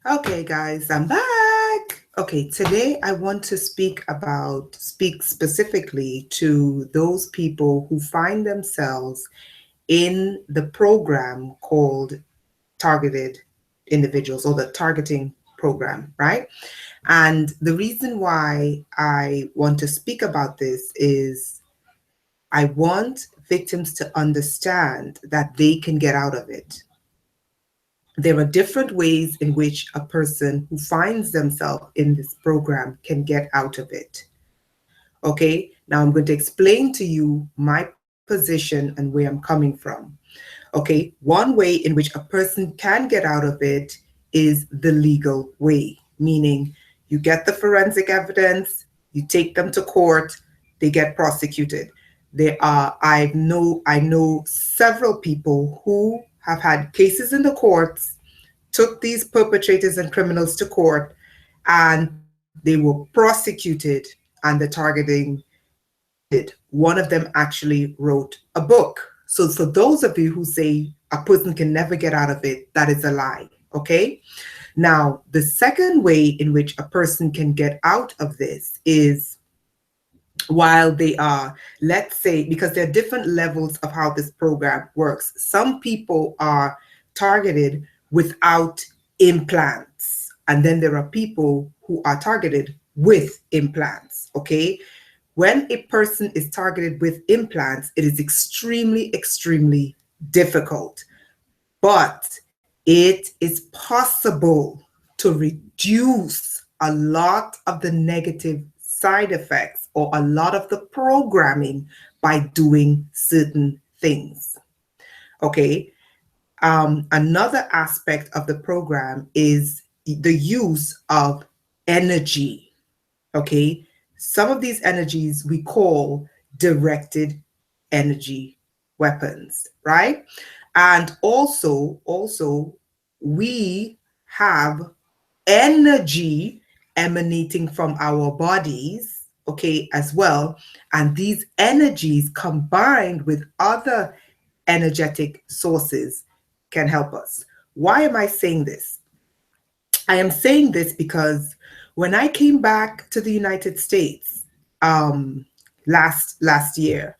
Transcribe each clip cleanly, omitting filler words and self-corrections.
Okay, guys, I'm back. Okay, today I want to speak specifically to those people who find themselves in the program called targeted individuals or the targeting program, right? And the reason why I want to speak about this is I want victims to understand that they can get out of it. There are different ways in which a person who finds themselves in this program can get out of it. Okay, now I'm going to explain to you my position and where I'm coming from. Okay, one way in which a person can get out of it is the legal way, meaning you get the forensic evidence, you take them to court, they get prosecuted. I know several people who have had cases in the courts, took these perpetrators and criminals to court, and they were prosecuted, and the targeting ended. One of them actually wrote a book. So for those of you who say a person can never get out of it, that is a lie. Okay. Now, the second way in which a person can get out of this is while they are, let's say, because there are different levels of how this program works. Some people are targeted without implants, and then there are people who are targeted with implants. Okay. When a person is targeted with implants, it is extremely, extremely difficult, but it is possible to reduce a lot of the negative side effects or a lot of the programming by doing certain things. Okay. Another aspect of the program is the use of energy. Okay. Some of these energies we call directed energy weapons, right? And also we have energy emanating from our bodies, okay, as well. And these energies combined with other energetic sources can help us. Why am I saying this? I am saying this because when I came back to the United States last year,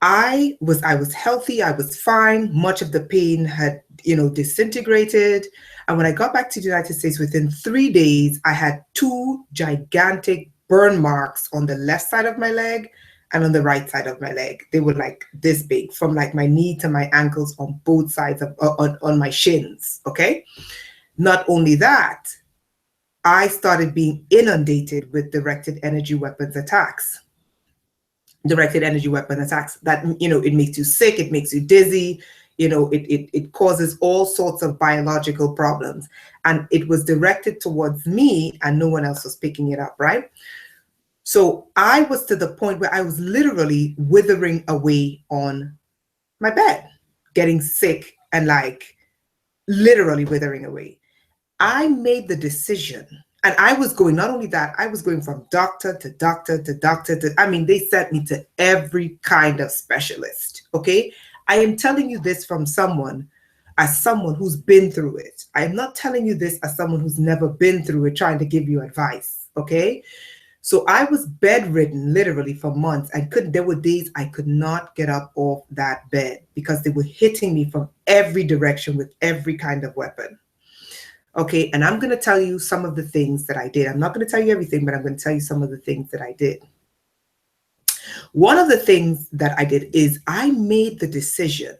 I was healthy, I was fine. Much of the pain had, disintegrated. And when I got back to the United States, within 3 days, I had two gigantic burn marks on the left side of my leg and on the right side of my leg. They were like this big, from like my knee to my ankles on both sides of on my shins. Okay. Not only that, I started being inundated with directed energy weapon attacks that, it makes you sick, it makes you dizzy, it causes all sorts of biological problems. And it was directed towards me and no one else was picking it up, right? So I was to the point where I was literally withering away on my bed, getting sick and like literally withering away. I made the decision, and I was going, not only that, I was going from doctor to doctor to doctor to, I mean, they sent me to every kind of specialist. Okay. I am telling you this as someone who's been through it. I am not telling you this as someone who's never been through it, trying to give you advice. Okay. So I was bedridden literally for months. There were days I could not get up off that bed because they were hitting me from every direction with every kind of weapon. Okay, and I'm going to tell you some of the things that I did. I'm not going to tell you everything, but I'm going to tell you some of the things that I did. One of the things that I did is I made the decision,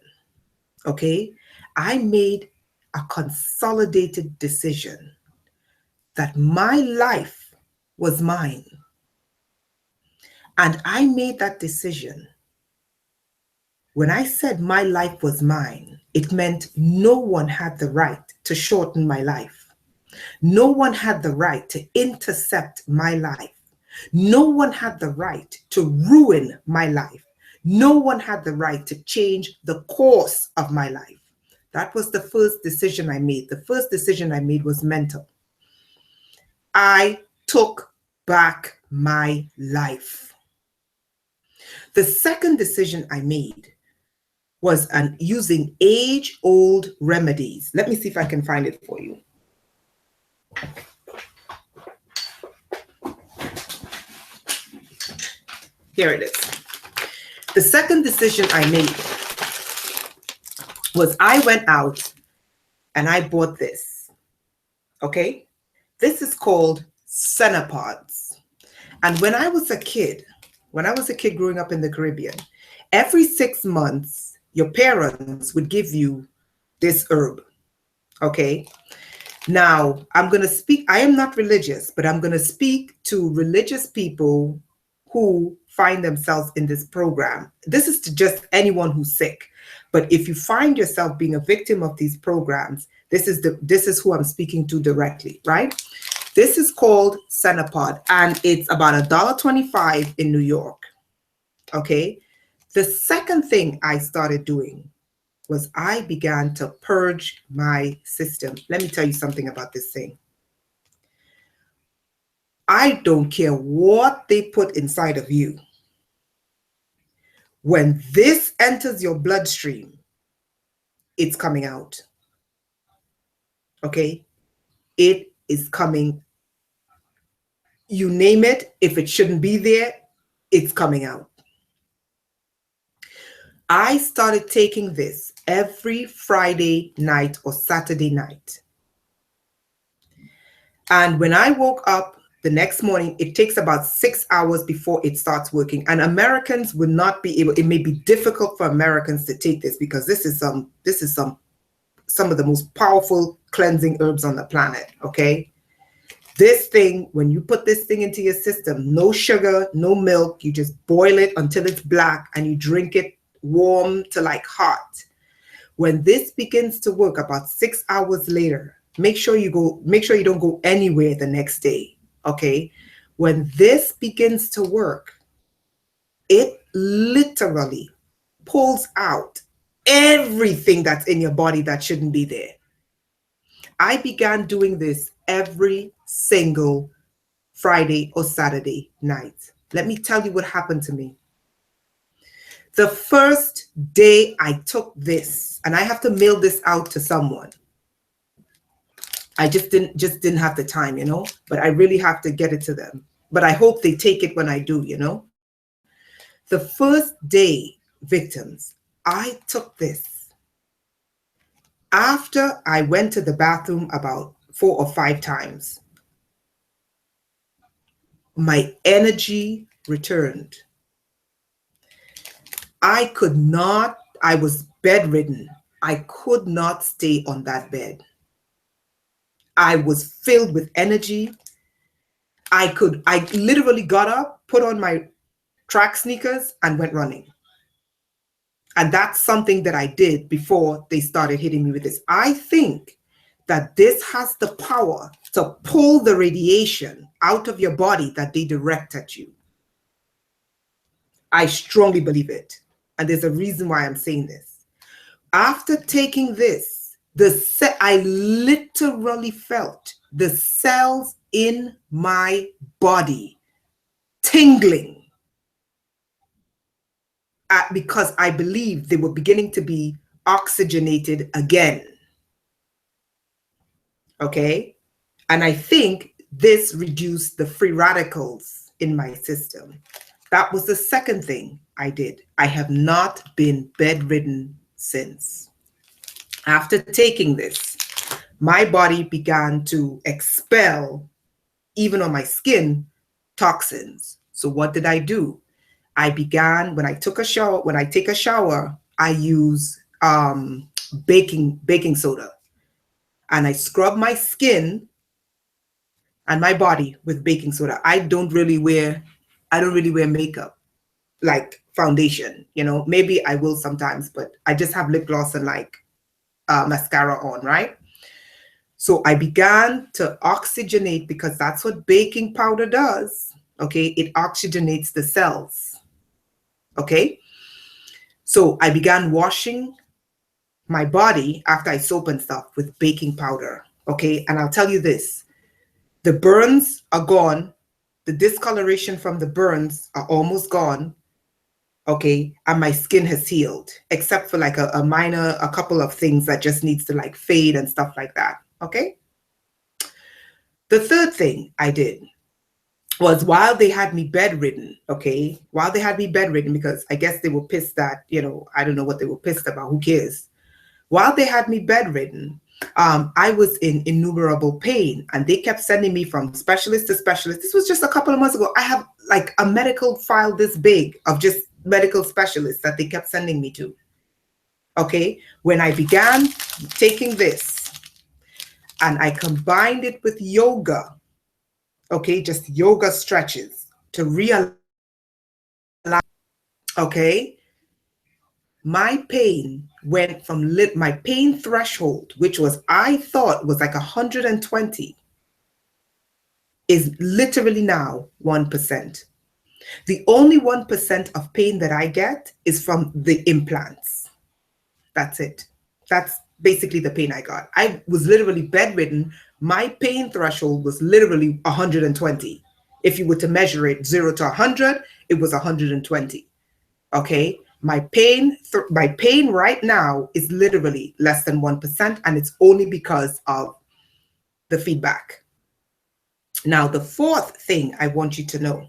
okay? I made a consolidated decision that my life was mine. And I made that decision. When I said my life was mine, it meant no one had the right to shorten my life. No one had the right to intercept my life. No one had the right to ruin my life. No one had the right to change the course of my life. That was the first decision I made. The first decision I made was mental. I took back my life. The second decision I made was using age-old remedies. Let me see if I can find it for you. Here it is. The second decision I made was I went out and I bought this. Okay? This is called Sunna Pods. And when I was a kid growing up in the Caribbean, every 6 months, your parents would give you this herb. Okay? Now, I'm going to speak, I am not religious, but I'm going to speak to religious people who find themselves in this program. This is to just anyone who's sick. But if you find yourself being a victim of these programs, this is who I'm speaking to directly, right? This is called Sunna Pod, and it's about $1.25 in New York. Okay. The second thing I started doing was I began to purge my system. Let me tell you something about this thing. I don't care what they put inside of you. When this enters your bloodstream, it's coming out. Okay? It is coming. You name it. If it shouldn't be there, it's coming out. I started taking this every Friday night or Saturday night. And when I woke up the next morning, it takes about 6 hours before it starts working. And Americans would not be able, it may be difficult for Americans to take this because this is some of the most powerful cleansing herbs on the planet, okay? This thing, when you put this thing into your system, no sugar, no milk, you just boil it until it's black and you drink it warm to like hot. When this begins to work about 6 hours later, make sure you don't go anywhere the next day. Okay. When this begins to work, it literally pulls out everything that's in your body that shouldn't be there. I began doing this every single Friday or Saturday night. Let me tell you what happened to me. The first day I took this, and I have to mail this out to someone. I just didn't have the time, but I really have to get it to them. But I hope they take it when I do, The first day, victims, I took this. After I went to the bathroom about 4 or 5 times, my energy returned. I was bedridden. I could not stay on that bed. I was filled with energy. I literally got up, put on my track sneakers and went running. And that's something that I did before they started hitting me with this. I think that this has the power to pull the radiation out of your body that they direct at you. I strongly believe it. And there's a reason why I'm saying this. After taking this, I literally felt the cells in my body tingling because I believe they were beginning to be oxygenated again. Okay? And I think this reduced the free radicals in my system. That was the second thing I did. I have not been bedridden since. After taking this, my body began to expel, even on my skin, toxins. So what did I do? I began, when I take a shower, I use baking soda. And I scrub my skin and my body with baking soda. I don't really wear makeup, like foundation, maybe I will sometimes, but I just have lip gloss and like mascara on, right? So I began to oxygenate because that's what baking powder does. Okay, it oxygenates the cells. Okay, so I began washing my body after I soap and stuff with baking powder. Okay, and I'll tell you this, the burns are gone. The discoloration from the burns are almost gone. Okay, and my skin has healed, except for like a couple of things that just needs to like fade and stuff like that. Okay, The third thing I did was, while they had me bedridden, okay, while they had me bedridden, because I guess they were pissed that, I don't know what they were pissed about, who cares? While they had me bedridden, I was in innumerable pain, and they kept sending me from specialist to specialist. This was just a couple of months ago. I have like a medical file this big of just medical specialists that they kept sending me to. Okay, when I began taking this and I combined it with yoga, okay, just yoga stretches to realign, okay, my pain went from my pain threshold, which was, I thought was like 120, is literally now 1%. The only 1% of pain that I get is from the implants. That's it. That's basically the pain I got. I was literally bedridden. My pain threshold was literally 120. If you were to measure it 0 to 100, it was 120. Okay, my pain right now is literally less than 1%, and it's only because of the feedback. Now, the fourth thing I want you to know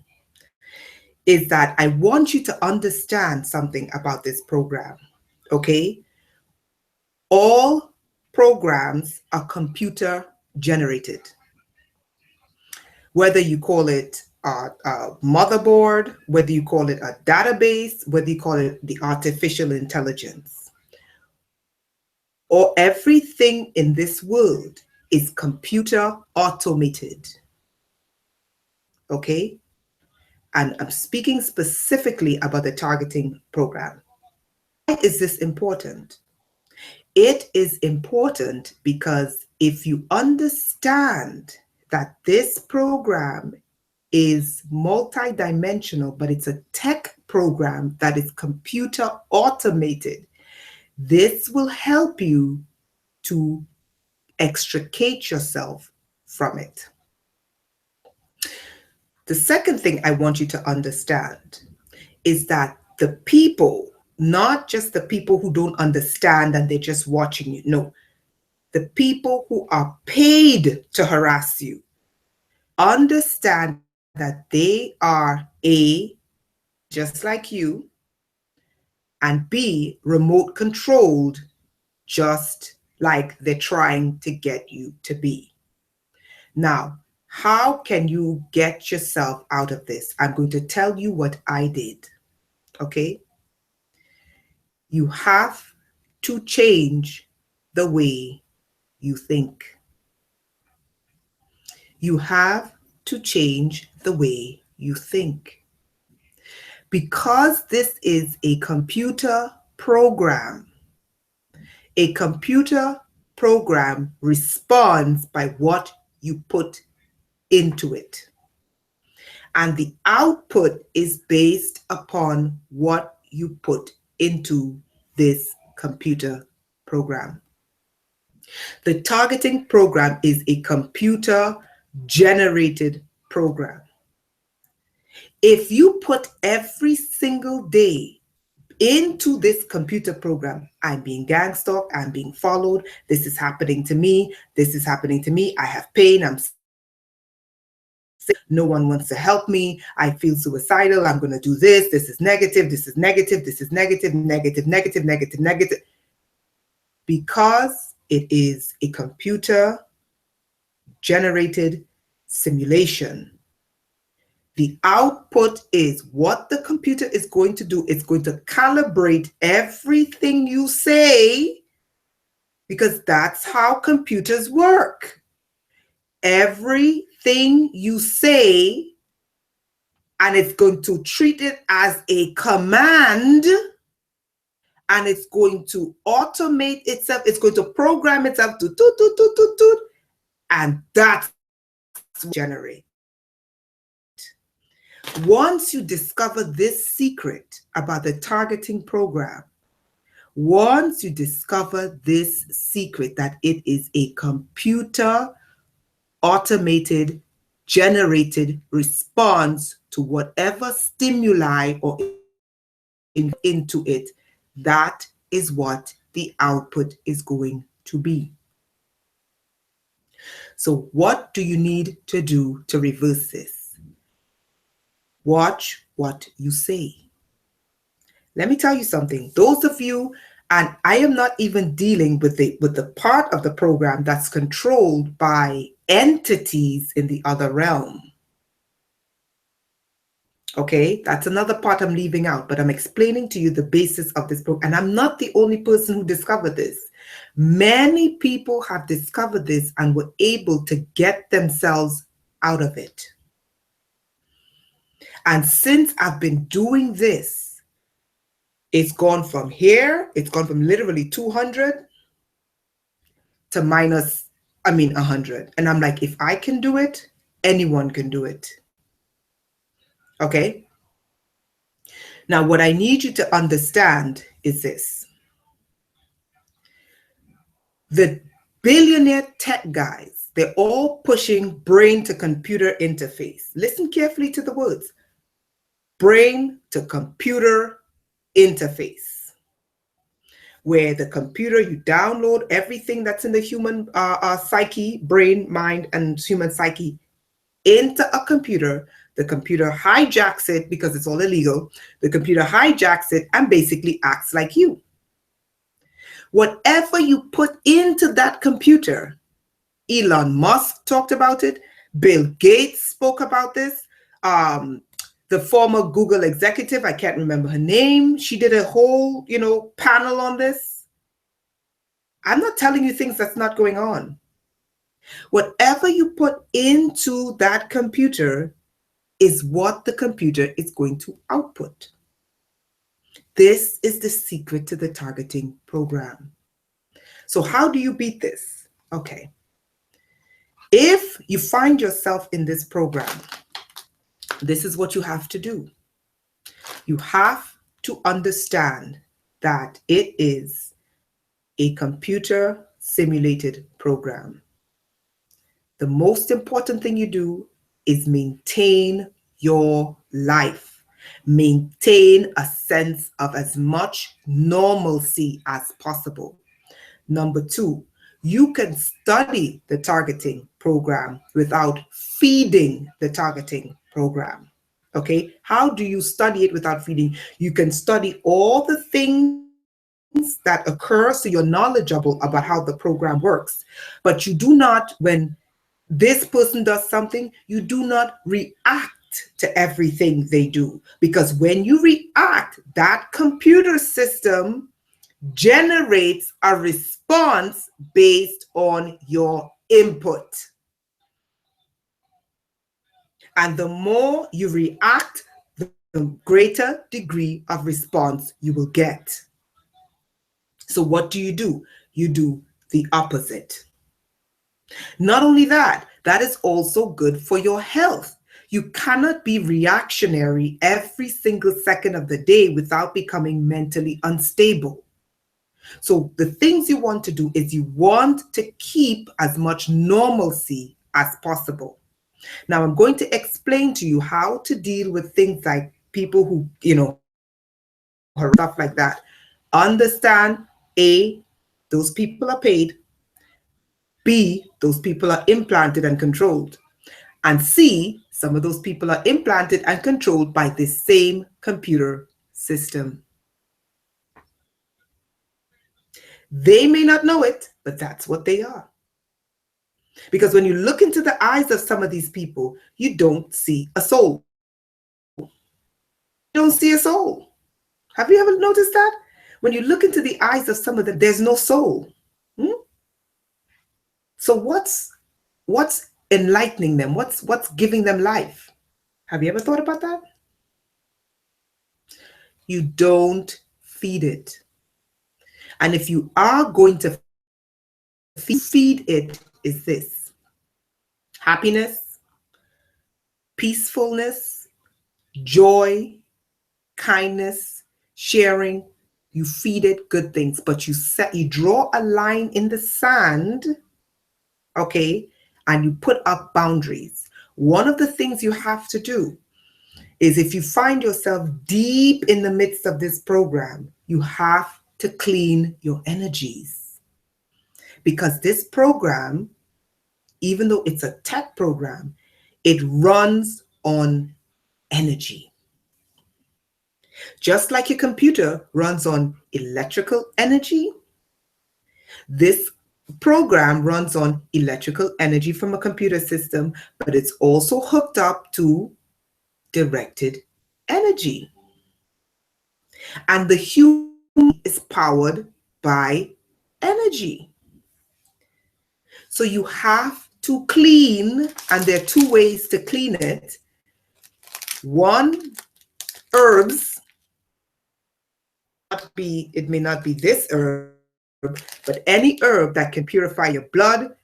is that I want you to understand something about this program. Okay, all programs are computer generated. Whether you call it a motherboard, whether you call it a database, whether you call it the artificial intelligence, or everything in this world is computer automated. Okay? And I'm speaking specifically about the targeting program. Why is this important? It is important because if you understand that this program is multidimensional, but it's a tech program that is computer automated, this will help you to extricate yourself from it. The second thing I want you to understand is that the people, not just the people who don't understand and they're just watching you, no, the people who are paid to harass you, understand that they are A, just like you, and B, remote controlled, just like they're trying to get you to be. Now, how can you get yourself out of this? I'm going to tell you what I did, okay? You have to change the way you think. You have to change the way you think. Because this is a computer program responds by what you put into it. And the output is based upon what you put into this computer program. The targeting program is a computer generated program. If you put every single day into this computer program, I'm being gang stalked, I'm being followed, this is happening to me, I have pain, I'm sick, no one wants to help me, I feel suicidal, I'm going to do this is negative, this is negative, this is negative, negative, negative, negative, negative. Because it is a computer generated simulation, the output is what the computer is going to do. It's going to calibrate everything you say, because that's how computers work. Everything you say, and it's going to treat it as a command, and it's going to automate itself. It's going to program itself to do, and that's what generate. Once you discover this secret about the targeting program, once you discover this secret that it is a computer automated generated response to whatever stimuli or into it, that is what the output is going to be. So what do you need to do to reverse this? Watch what you say. Let me tell you something. Those of you, and I am not even dealing with the part of the program that's controlled by entities in the other realm. Okay, that's another part I'm leaving out, but I'm explaining to you the basis of this book. And I'm not the only person who discovered this. Many people have discovered this and were able to get themselves out of it. And since I've been doing this, it's gone from here, it's gone from literally 200 to minus, 100. And I'm like, if I can do it, anyone can do it. Okay? Now, what I need you to understand is this. The billionaire tech guys, they're all pushing brain to computer interface. Listen carefully to the words. Brain to computer interface. Where the computer, you download everything that's in the human psyche, brain, mind, and human psyche into a computer. The computer hijacks it because it's all illegal. The computer hijacks it and basically acts like you. Whatever you put into that computer, Elon Musk talked about it. Bill Gates spoke about this. The former Google executive, I can't remember her name. She did a whole, panel on this. I'm not telling you things that's not going on. Whatever you put into that computer is what the computer is going to output. This is the secret to the targeting program. So how do you beat this? Okay. If you find yourself in this program, this is what you have to do. You have to understand that it is a computer simulated program. The most important thing you do is maintain your life. Maintain a sense of as much normalcy as possible. Number 2, you can study the targeting program without feeding the targeting program. Okay, how do you study it without feeding? You can study all the things that occur so you're knowledgeable about how the program works. But you do not, when this person does something, you do not react to everything they do. Because when you react, that computer system generates a response based on your input. And the more you react, the greater degree of response you will get. So what do? You do the opposite. Not only that, that is also good for your health. You cannot be reactionary every single second of the day without becoming mentally unstable. So the things you want to do is you want to keep as much normalcy as possible. Now I'm going to explain to you how to deal with things like people who, stuff like that. Understand, A, those people are paid. B, those people are implanted and controlled. And C, some of those people are implanted and controlled by the same computer system. They may not know it, but that's what they are. Because when you look into the eyes of some of these people, you don't see a soul. You don't see a soul. Have you ever noticed that? When you look into the eyes of some of them, there's no soul. So what's enlightening them? What's giving them life? Have you ever thought about that? You don't feed it. And if you are going to feed it, is this: happiness, peacefulness, joy, kindness, sharing. You feed it good things, but you draw a line in the sand, okay, and you put up boundaries. One of the things you have to do is, if you find yourself deep in the midst of this program, you have to clean your energies. Because this program, even though it's a tech program, it runs on energy. Just like your computer runs on electrical energy, this program runs on electrical energy from a computer system, but it's also hooked up to directed energy. And the human is powered by energy. So you have to clean, and there are two ways to clean it. One, herbs. It may not be this herb, but any herb that can purify your blood,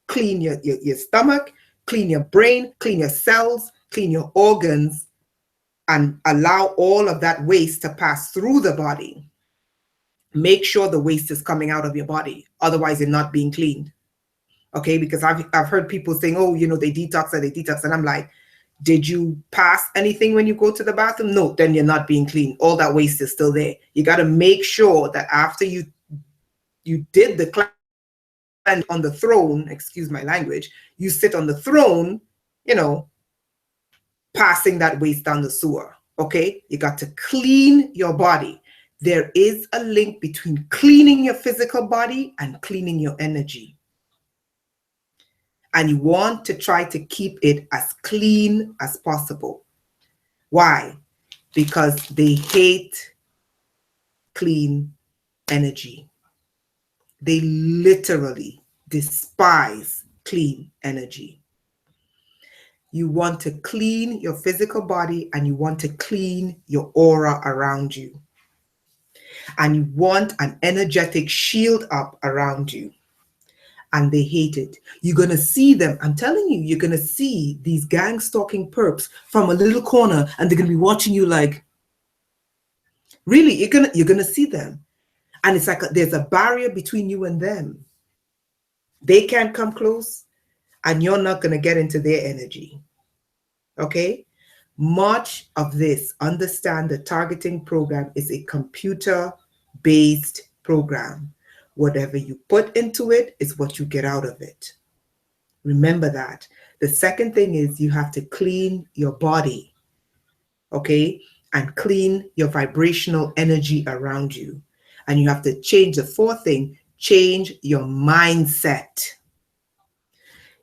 clean your stomach, clean your brain, clean your cells, clean your organs, and allow all of that waste to pass through the body. Make sure the waste is coming out of your body. Otherwise, you're not being cleaned. Okay, because I've heard people saying, oh, they detox and they detox. And I'm like, did you pass anything when you go to the bathroom? No, then you're not being clean. All that waste is still there. You got to make sure that after you did the cleanse on the throne, excuse my language, you sit on the throne, passing that waste down the sewer. Okay, you got to clean your body. There is a link between cleaning your physical body and cleaning your energy. And you want to try to keep it as clean as possible. Why? Because they hate clean energy. They literally despise clean energy. You want to clean your physical body and you want to clean your aura around you. And you want an energetic shield up around you. And they hate it. You're going to see them. I'm telling you, you're going to see these gang stalking perps from a little corner, and they're going to be watching you like, really, you're going to see them. And it's like there's a barrier between you and them. They can't come close, and you're not going to get into their energy. Okay? Much of this, understand the targeting program is a computer-based program. Whatever you put into it is what you get out of it. Remember that. The second thing is you have to clean your body, okay? And clean your vibrational energy around you. And you have to change. The fourth thing, change your mindset.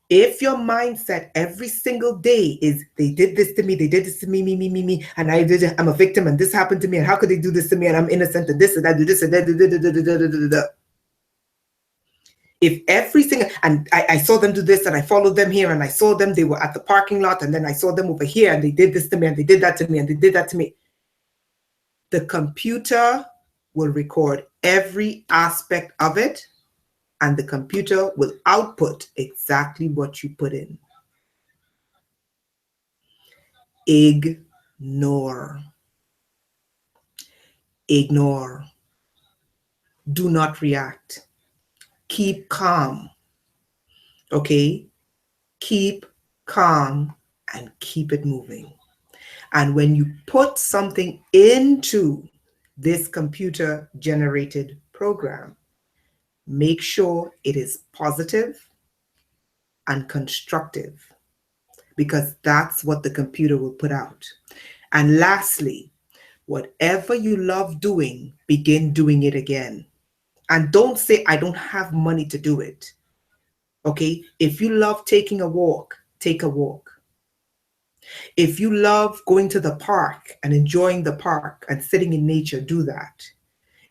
If your mindset every single day is they did this to me, they did this to me, me, and I'm a victim, and this happened to me, and how could they do this to me, and I'm innocent, and this and that, do this and that, if every single, and I saw them do this, and I followed them here, and I saw them, they were at the parking lot, and then I saw them over here, and they did this to me, and they did that to me, and they did that to me. The computer will record every aspect of it, and the computer will output exactly what you put in. Ignore. Ignore. Do not react. Keep calm. Okay? Keep calm and keep it moving. And when you put something into this computer-generated program, make sure it is positive and constructive, because that's what the computer will put out. And lastly, whatever you love doing, begin doing it again. And don't say, I don't have money to do it. Okay? If you love taking a walk, take a walk. If you love going to the park and enjoying the park and sitting in nature, do that.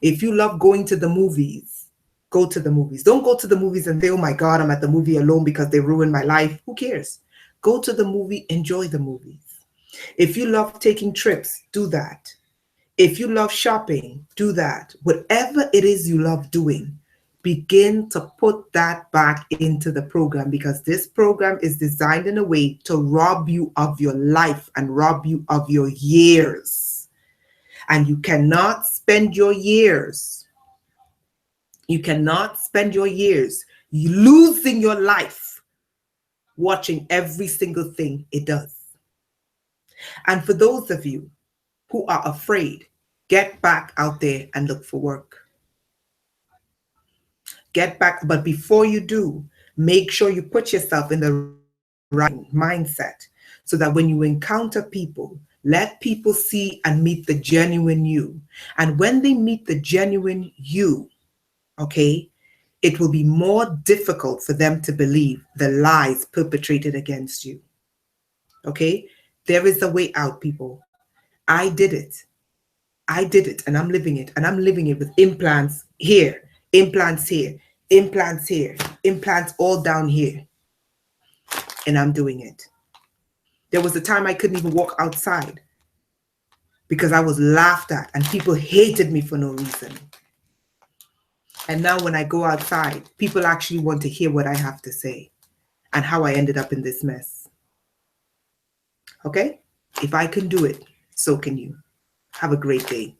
If you love going to the movies, go to the movies. Don't go to the movies and say, oh my God, I'm at the movie alone because they ruined my life. Who cares? Go to the movie, enjoy the movies. If you love taking trips, do that. If you love shopping, do that. Whatever it is you love doing, begin to put that back into the program, because this program is designed in a way to rob you of your life and rob you of your years. And you cannot spend your years. You cannot spend your years losing your life watching every single thing it does. And for those of you who are afraid, get back out there and look for work. Get back, but before you do, Make sure you put yourself in the right mindset so that when you encounter people, let people see and meet the genuine you. And when they meet the genuine you, okay, it will be more difficult for them to believe the lies perpetrated against you. Okay? There is a way out, people. I did it. I did it and I'm living it. And I'm living it with implants here, implants here, implants here, implants all down here. And I'm doing it. There was a time I couldn't even walk outside because I was laughed at and people hated me for no reason. And now when I go outside, people actually want to hear what I have to say and how I ended up in this mess. Okay? If I can do it, so can you. Have a great day.